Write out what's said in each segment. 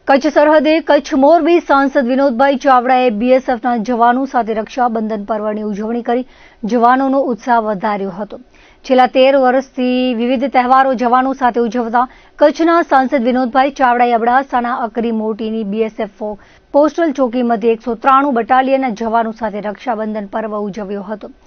કચ્છ સરહદે કચ્છ મોરબી સાંસદ વિનોદભાઈ ચાવડાએ બીએસએફના જવાનો સાથે રક્ષાબંધન પર્વની ઉજવણી કરી જવાનોનો ઉત્સાહ વધાર્યો હતો। છેલ્લા 13 વર્ષથી વિવિધ તહેવારો જવાનો સાથે ઉજવતા કચ્છના સાંસદ વિનોદભાઈ ચાવડાએ અબડાસાના અકરી મોટીની બીએસએફ પોસ્ટલ ચોકી મધ્યે 193 બટાલિયનના જવાનો સાથે રક્ષાબંધન પર્વ ઉજવ્યો હતો।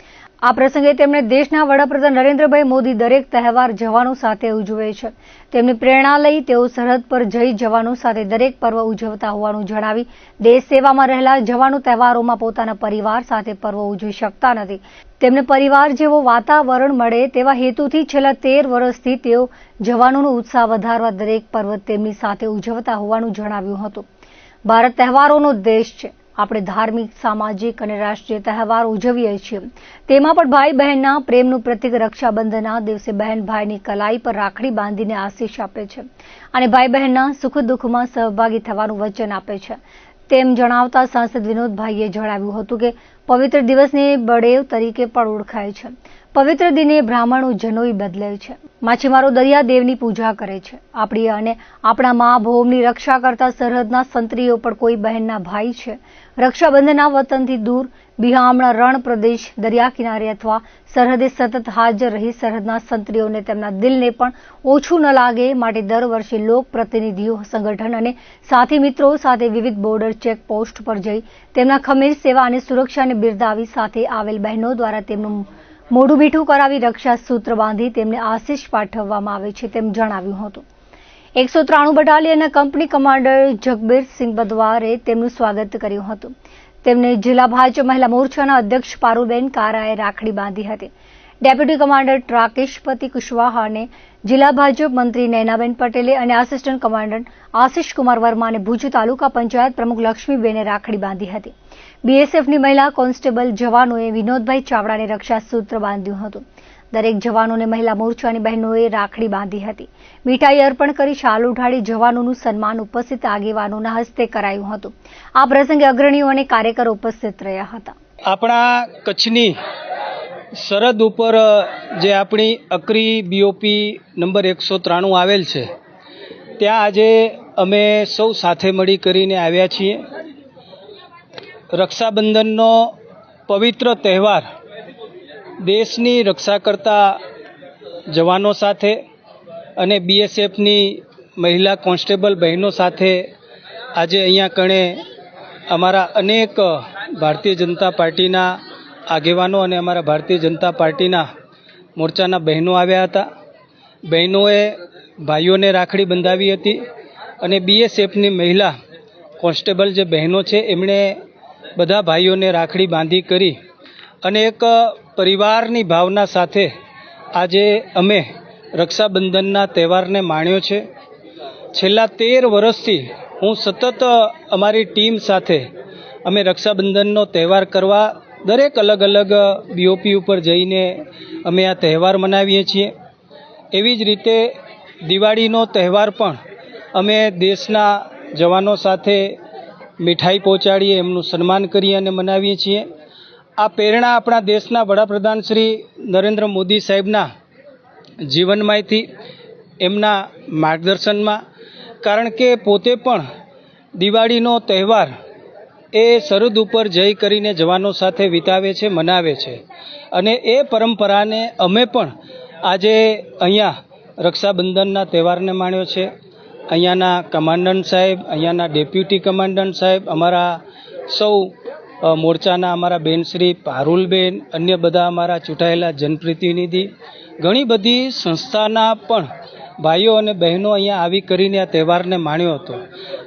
આ પ્રસંગે તેમણે દેશના વડાપ્રધાન નરેન્દ્રભાઈ મોદી દરેક તહેવાર જવાનો સાથે ઉજવે છે। તેમની પ્રેરણા લઈ તેઓ સરહદ પર જઈ જવાનો સાથે દરેક પર્વ ઉજવતા હોવાનું જણાવી દેશ સેવામાં રહેલા જવાનો તહેવારોમાં પોતાના પરિવાર સાથે પર્વ ઉજવી શકતા નથી। તેમને પરિવાર જેવો વાતાવરણ મળે તેવા હેતુથી છેલ્લા 13 વર્ષથી તેઓ જવાનોનો ઉત્સાહ વધારવા દરેક પર્વ તેમની સાથે ઉજવતા હોવાનું જણાવ્યું હતું। ભારત તહેવારોનો દેશ છે। આપણે ધાર્મિક, સામાજિક અને રાષ્ટ્રીય તહેવાર ઉજવીએ છીએ। તેમાં પણ ભાઈ બહેનના પ્રેમનું પ્રતીક રક્ષાબંધનના દિવસે બહેન ભાઈની કલાઈ પર રાખડી બાંધીને આશીષ આપે છે અને ભાઈ બહેનના સુખ દુઃખમાં સહભાગી થવાનું વચન આપે છે। તેમ જણાવતા સાંસદ વિનોદભાઈએ જણાવ્યું હતું કે પવિત્ર દિવસને બળેવ તરીકે પણ ઓળખાય છે। પવિત્ર દિને બ્રાહ્મણો જનોઈ બદલે છે, માછીમારો દરિયાદેવની પૂજા કરે છે। આપણી અને આપણા મા ભૂમિની રક્ષા કરતા સરહદના સંત્રીઓ પણ કોઈ બહેનના ભાઈ છે। રક્ષાબંધનના વતનથી દૂર બિહામણા રણ પ્રદેશ, દરિયા કિનારે અથવા સરહદે સતત હાજર રહી સરહદના સંત્રીઓને તેમના દિલને પણ ઓછું ન લાગે માટે દર વર્ષે લોક પ્રતિનિધિઓ, સંગઠન અને સાથી મિત્રો સાથે વિવિધ બોર્ડર ચેકપોસ્ટ પર જઈ તેમના ખમીર સેવા અને સુરક્ષાને બિરદાવી સાથે આવેલ બહેનો દ્વારા તેમનું મોઢું મીઠું કરાવી રક્ષા સૂત્ર બાંધી તેમને આશીષ પાઠવવામાં આવે છે તેમ જણાવ્યું હતું। 193 બટાલિયનના કંપની કમાન્ડર જગબીરસિંહ બદવારે તેમનું સ્વાગત કર્યું હતું। તેમને જિલ્લા ભાજપ મહિલા મોરચાના અધ્યક્ષ પારુલબેન કારાએ રાખડી બાંધી હતી। ડેપ્યુટી કમાન્ડર રાકેશપતિ કુશવાહા અને જિલ્લા ભાજપ મંત્રી નૈનાબેન પટેલે અને આસિસ્ટન્ટ કમાન્ડર આશિષ કુમાર વર્મા અને ભુજ તાલુકા પંચાયત પ્રમુખ લક્ષ્મીબેને રાખડી બાંધી હતી। બીએસએફની મહિલા કોન્સ્ટેબલ જવાનોએ વિનોદભાઈ ચાવડાને રક્ષા સૂત્ર બાંધ્યું હતું। દરેક જવાનોને મહિલા મોરચાની બહેનોએ રાખડી બાંધી હતી। મીઠાઈ અર્પણ કરી શાલ ઉઠાડી જવાનોનું સન્માન ઉપસ્થિત આગેવાનોના હસ્તે કરાયું હતું। આ પ્રસંગે અગ્રણીઓ અને કાર્યકરો ઉપસ્થિત રહ્યા હતા। આપણા કચ્છની સરહદ ઉપર જે આપણી અકરી બીઓપી નંબર 193 આવેલ છે, ત્યાં આજે અમે સૌ સાથે મળી કરીને આવ્યા છીએ। રક્ષાબંધનનો પવિત્ર તહેવાર દેશની રક્ષા કરતા જવાનો સાથે અને બીએસએફની મહિલા કોન્સ્ટેબલ બહેનો સાથે આજે અહીંયા કણે અમારા અનેક ભારતીય જનતા પાર્ટીના આગેવાનો અને અમારા ભારતીય જનતા પાર્ટીના મોરચાના બહેનો આવ્યા હતા। બહેનોએ ભાઈઓને રાખડી બંધાવી હતી અને બીએસએફની મહિલા કોન્સ્ટેબલ જે બહેનો છે એમણે બધા ભાઈઓને રાખડી બાંધી કરી અને એક પરિવારની ભાવના સાથે આજે અમે રક્ષાબંધનના તહેવારને માણ્યો છે। છેલ્લા 13 વર્ષથી હું સતત અમારી ટીમ સાથે અમે રક્ષાબંધનનો તહેવાર કરવા દરેક અલગ અલગ બીઓપી ઉપર જઈને અમે આ તહેવાર મનાવીએ છીએ। એવી જ રીતે દિવાળીનો તહેવાર પણ અમે દેશના જવાનો સાથે મીઠાઈ પહોંચાડીએ, એમનું સન્માન કરીએ અને મનાવીએ છીએ। આ પ્રેરણા આપણા દેશના વડાપ્રધાન શ્રી નરેન્દ્ર મોદી સાહેબના જીવનમાંથી, એમના માર્ગદર્શનમાં, કારણ કે પોતે પણ દિવાળીનો તહેવાર એ સરહદ ઉપર જઈ કરીને જવાનો સાથે વિતાવે છે, મનાવે છે અને એ પરંપરાને અમે પણ આજે અહીંયા રક્ષાબંધનના તહેવારને માણ્યો છે। અહીંયાના કમાન્ડન્ટ સાહેબ, અહીંયાના ડેપ્યુટી કમાન્ડન્ટ સાહેબ, અમારા સૌ મોરચાના અમારા બેનશ્રી પારુલબેન, અન્ય બધા અમારા ચૂંટાયેલા જનપ્રતિનિધિ, ઘણી બધી સંસ્થાના પણ ભાઈઓ અને બહેનો અહીંયા આવી કરીને આ તહેવારને માણ્યો હતો।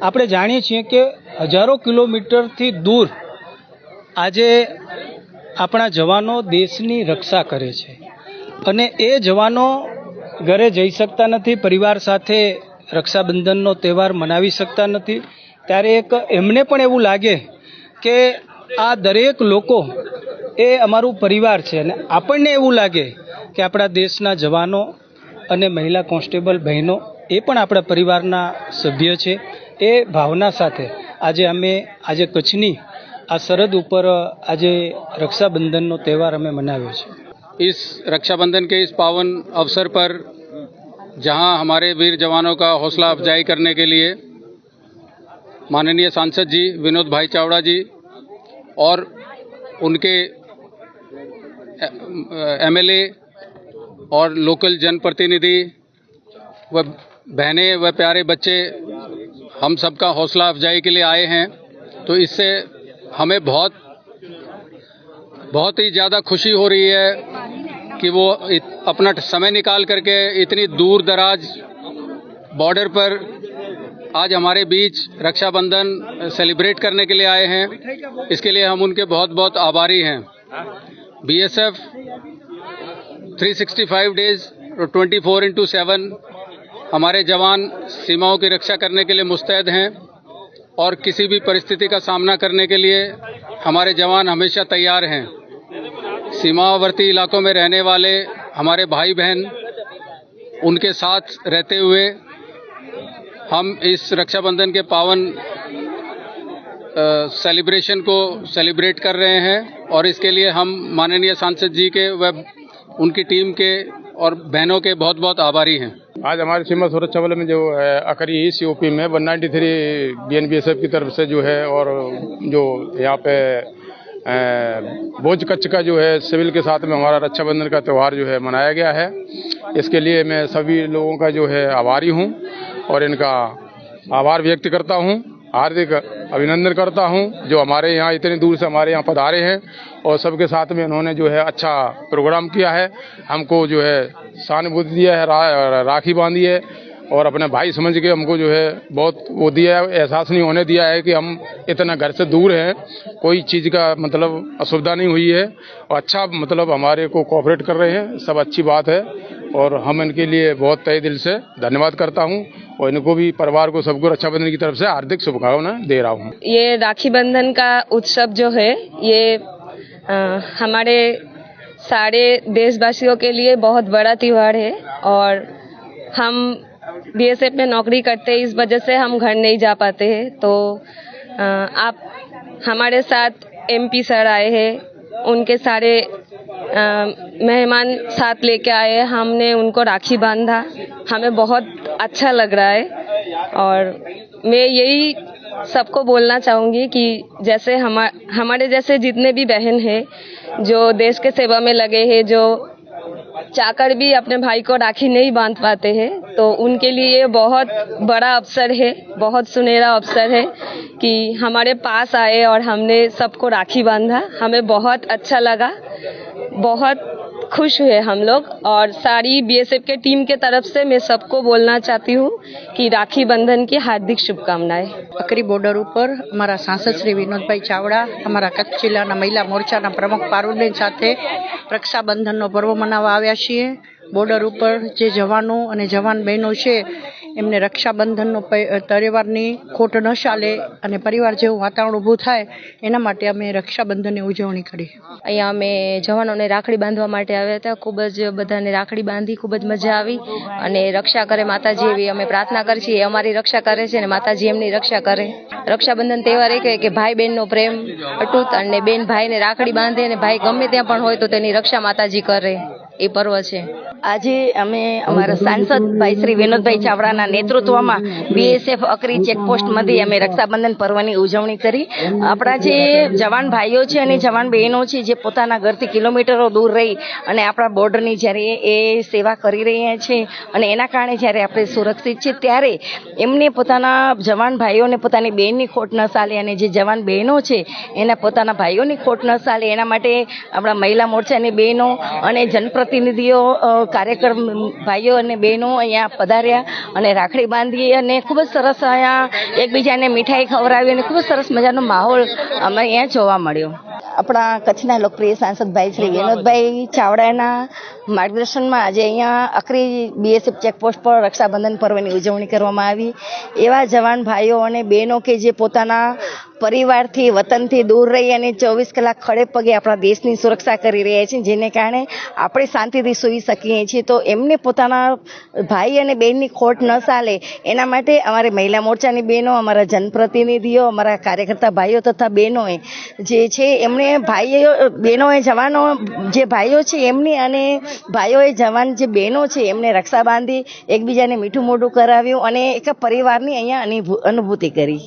આપણે જાણીએ છીએ કે હજારો કિલોમીટરથી દૂર આજે આપણા જવાનો દેશની રક્ષા કરે છે અને એ જવાનો ઘરે જઈ શકતા નથી, પરિવાર સાથે રક્ષાબંધનનો તહેવાર મનાવી શકતા નથી, ત્યારે એક એમને પણ એવું લાગે કે આ દરેક લોકો એ અમારું પરિવાર છે અને આપણને એવું લાગે કે આપણા દેશના જવાનો અને મહિલા કોન્સ્ટેબલ બહેનો એ પણ આપણા પરિવારના સભ્ય છે। એ ભાવના સાથે આજે કચ્છની આ સરહદ ઉપર આજે रक्षाबंधन त्यौहार हमें मनाव्यो छे। इस रक्षाबंधन के इस पावन अवसर पर जहां हमारे वीर जवानों का हौसला अफजाई करने के लिए माननीय सांसद जी विनोद भाई चावड़ा जी और उनके एमएलए और लोकल जनप्रतिनिधि व बहनें व प्यारे बच्चे हम सबका हौसला अफजाई के लिए आए हैं, तो इससे हमें बहुत ही ज़्यादा खुशी हो रही है कि वो अपना समय निकाल करके इतनी दूर दराज बॉर्डर पर आज हमारे बीच रक्षाबंधन सेलिब्रेट करने के लिए आए हैं। इसके लिए हम उनके बहुत बहुत आभारी हैं। बीएसएफ 365 डेज 24/7 हमारे जवान सीमाओं की रक्षा करने के लिए मुस्तैद हैं और किसी भी परिस्थिति का सामना करने के लिए हमारे जवान हमेशा तैयार हैं। सीमावर्ती इलाकों में रहने वाले हमारे भाई बहन, उनके साथ रहते हुए हम इस रक्षाबंधन के पावन सेलिब्रेशन को सेलिब्रेट कर रहे हैं और इसके लिए हम माननीय सांसद जी के व उनकी टीम के और बहनों के बहुत बहुत आभारी हैं। आज हमारे सीमा सुरक्षा बल में जो अकरी ईस्ट यूपी में 193 बीएनबीएसएफ की तरफ से जो है और जो यहाँ पे भोज कच्छ का जो है सिविल के साथ में हमारा रक्षाबंधन का त्यौहार जो है मनाया गया है। इसके लिए मैं सभी लोगों का जो है आभारी हूँ और इनका आभार व्यक्त करता हूँ, हार्दिक अभिनंदन करता हूँ जो हमारे यहाँ इतनी दूर से हमारे यहाँ पधारे हैं और सबके साथ में उन्होंने जो है अच्छा प्रोग्राम किया है, हमको जो है सहानुभूति दिया है, राखी बांधी है और अपने भाई समझ के हमको जो है बहुत वो दिया है, एहसास नहीं होने दिया है कि हम इतना घर से दूर हैं, कोई चीज़ का मतलब असुविधा नहीं हुई है और अच्छा मतलब हमारे को कोऑपरेट कर रहे हैं, सब अच्छी बात है और हम इनके लिए बहुत तहे दिल से धन्यवाद करता हूं और इनको भी परिवार को सबको रक्षाबंधन की तरफ से हार्दिक शुभकामनाएं दे रहा हूं। ये राखी बंधन का उत्सव जो है ये हमारे सारे देशवासियों के लिए बहुत बड़ा त्योहार है और हम बीएसएफ में नौकरी करते हैं, इस वजह से हम घर नहीं जा पाते हैं। तो आप हमारे साथ एमपी सर आए हैं, उनके सारे मेहमान साथ लेके आए, हमने उनको राखी बांधा, हमें बहुत अच्छा लग रहा है और मैं यही सबको बोलना चाहूँगी कि जैसे हमारे जैसे जितने भी बहन हैं जो देश के सेवा में लगे हैं, जो चाहकर भी अपने भाई को राखी नहीं बांध पाते हैं, तो उनके लिए ये बहुत बड़ा अवसर है, बहुत सुनहरा अवसर है कि हमारे पास आए और हमने सबको राखी बांधा। हमें बहुत अच्छा लगा, बहुत खुश हुए हम लोग और सारी बीएसएफ के टीम के तरफ से मैं सबको बोलना चाहती हूँ कि राखी बंधन की हार्दिक शुभकामनाएं। अकरी बॉर्डर पर हमारा सांसद श्री विनोद भाई चावड़ा, हमारा कच्छ जिल्लाना महिला मोर्चाना प्रमुख पारुलबेन साथे रक्षाबंधनનો પર્વ મનાવવા આવ્યા છીએ। બોર્ડર ઉપર જે જવાનો અને જવાન બહેનો છે એમને રક્ષાબંધનનો તહેવારની ખોટ ન ચાલે અને પરિવાર જેવું વાતાવરણ ઊભું થાય એના માટે અમે રક્ષાબંધનની ઉજવણી કરી। અહીંયા અમે જવાનોને રાખડી બાંધવા માટે આવ્યા હતા, ખૂબ જ બધાને રાખડી બાંધી, ખૂબ જ મજા આવી અને રક્ષા કરે માતાજી એવી અમે પ્રાર્થના કરી છીએ। અમારી રક્ષા કરે છે અને માતાજી એમની રક્ષા કરે। રક્ષાબંધન તહેવાર એ કહે કે ભાઈ બહેનનો પ્રેમ અતૂટ અને બેન ભાઈને રાખડી બાંધે અને ભાઈ ગમે ત્યાં પણ હોય તો તેની રક્ષા માતાજી કરે, એ પર્વ છે। આજે અમે અમારા સાંસદ ભાઈ શ્રી વિનોદભાઈ ચાવડાના નેતૃત્વમાં બીએસએફ અકરી ચેકપોસ્ટ मध्ये અમે રક્ષાબંધન પર્વની ઉજવણી કરી। આપણા જે જવાન ભાઈઓ છે અને જવાન બહેનો છે જે પોતાના ઘરથી કિલોમીટરો દૂર રહી અને આપણા બોર્ડરની જ્યારે એ સેવા કરી રહ્યા છે અને એના કારણે જ્યારે આપણે સુરક્ષિત છે ત્યારે એમને પોતાના જવાન ભાઈઓને પોતાની બહેનની ખોટ ન ચાલે અને જે જવાન બહેનો છે એના પોતાના ભાઈઓની ખોટ ન ચાલે એના માટે આપણા મહિલા મોરચાની બહેનો અને જનપ્રતિનિધિઓ કાર્યકર ભાઈઓ અને બહેનો અહીંયા પધાર્યા અને રાખડી બાંધી અને ખૂબ જ સરસ અહીંયા એકબીજાને મીઠાઈ ખવડાવી અને ખૂબ જ સરસ મજાનો માહોલ અમે અહીંયા જોવા મળ્યો। આપણા કચ્છના લોકપ્રિય સાંસદ ભાઈ શ્રી વિનોદભાઈ ચાવડાના માર્ગદર્શનમાં આજે અહીંયા અકરી બીએસએફ ચેકપોસ્ટ પર રક્ષાબંધન પર્વની ઉજવણી કરવામાં આવી। એવા જવાન ભાઈઓ અને બહેનો કે જે પોતાના પરિવારથી વતનથી દૂર રહી અને 24 કલાક ખડે પગે આપણા દેશની સુરક્ષા કરી રહ્યા છે, જેને કારણે આપણે શાંતિથી સૂઈ શકીએ છીએ। તો એમને પોતાના ભાઈ અને બહેનની ખોટ ન ચાલે એના માટે અમારે મહિલા મોરચાની બહેનો, અમારા જનપ્રતિનિધિઓ, અમારા કાર્યકર્તા ભાઈઓ તથા બહેનોએ જે છે એમણે ભાઈઓ બહેનોએ જવાનો જે ભાઈઓ છે એમની અને ભાઈઓએ જવાન જે બહેનો છે એમને રક્ષા બાંધી એકબીજાને મીઠું મોઢું કરાવ્યું અને એક પરિવારની અહીંયા અનુભૂતિ કરી।